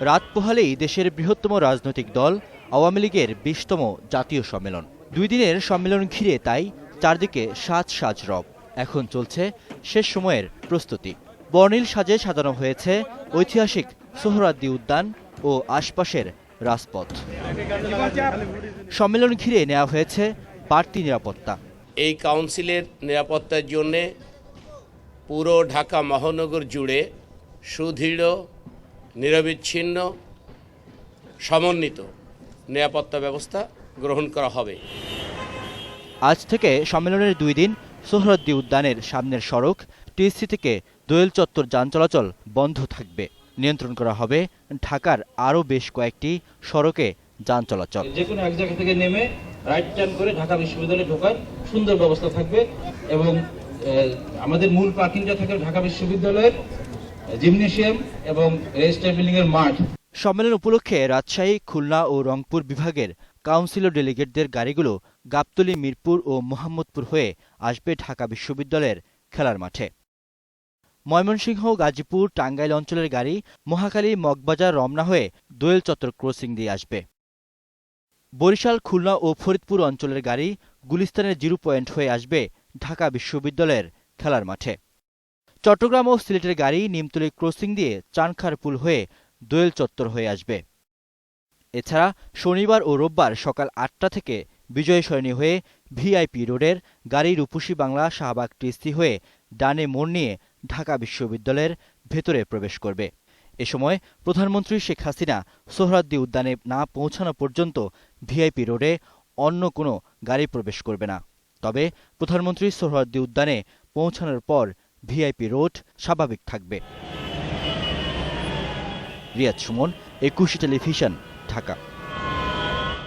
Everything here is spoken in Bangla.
রাত পোহালেই দেশের বৃহত্তম রাজনৈতিক দল আওয়ামী লীগের ২০তম জাতীয় সম্মেলন। ২ দিনের সম্মেলন ঘিরে তাই চারদিকে সাজ সাজ রব। এখন চলছে শেষ সময়ের প্রস্তুতি। বর্ণিল সাজে সাজানো হয়েছে ঐতিহাসিক সোহরাওয়ার্দী উদ্যান ও আশপাশের রাজপথ। সম্মেলন ঘিরে নেওয়া হয়েছে বাড়তি নিরাপত্তা। এই কাউন্সিলের নিরাপত্তার জন্যে পুরো ঢাকা মহানগর জুড়ে সুদৃঢ়, নিরবিচ্ছিন্ন, সমন্বিত নিরাপত্তা ব্যবস্থা গ্রহণ করা হবে। আজ থেকে সম্মেলনের 2 দিন সোহরাওয়ার্দী উদ্যানের সামনের সড়ক টিএসসি থেকে দোয়েল চত্বর যান চলাচল বন্ধ থাকবে। নিয়ন্ত্রণ করা হবে ঢাকার আরও বেশ কয়েকটি সড়কে যান চলাচল। যে কোনো এক জায়গা থেকে নেমে রাইট টার্ন করে ঢাকা বিশ্ববিদ্যালয়ে ঢোকার সুন্দর ব্যবস্থা থাকবে এবং আমাদের মূল পার্কিংটা থাকবে ঢাকা বিশ্ববিদ্যালয়ের জিমনেশিয়াম এবং রেজিস্ট্রার বিল্ডিং এর মাঠ। সম্মেলন উপলক্ষে রাজশাহী, খুলনা ও রংপুর বিভাগের কাউন্সিল ও ডেলিগেটদের গাড়িগুলো গাবতলী, মিরপুর ও মোহাম্মদপুর হয়ে আসবে ঢাকা বিশ্ববিদ্যালয়ের খেলার মাঠে। ময়মনসিংহ, গাজীপুর, টাঙ্গাইল অঞ্চলের গাড়ি মহাখালী, মগবাজার রমনা হয়ে দোয়েল চত্বর ক্রসিং দিয়ে আসবে। বরিশাল, খুলনা ও ফরিদপুর অঞ্চলের গাড়ি গুলিস্তানের 0 পয়েন্ট হয়ে আসবে ঢাকা বিশ্ববিদ্যালয়ের খেলার মাঠে। চট্টগ্রাম ও সিলেটের গাড়ি নিমতলী ক্রসিং দিয়ে চানখার পুল হয়ে দোয়েল চত্বর হয়ে আসবে। এছাড়া শনিবার ও রোববার সকাল 8টা থেকে বিজয় সরণি হয়ে ভিআইপি রোডের গাড়ি রূপসী বাংলা, শাহবাগ টিএসসি হয়ে ডানে মোড় নিয়ে ঢাকা বিশ্ববিদ্যালয়ের ভেতরে প্রবেশ করবে। এ সময় প্রধানমন্ত্রী শেখ হাসিনা সোহরাওয়ার্দী উদ্যানে না পৌঁছানো পর্যন্ত ভিআইপি রোডে অন্য কোনো গাড়ি প্রবেশ করবে না। তবে প্রধানমন্ত্রী সোহরাওয়ার্দী উদ্যানে পৌঁছানোর পর ভিআইপি রোড স্বাভাবিক থাকবে। রিয়াদ সুমন, 21 টেলিভিশন, ঢাকা।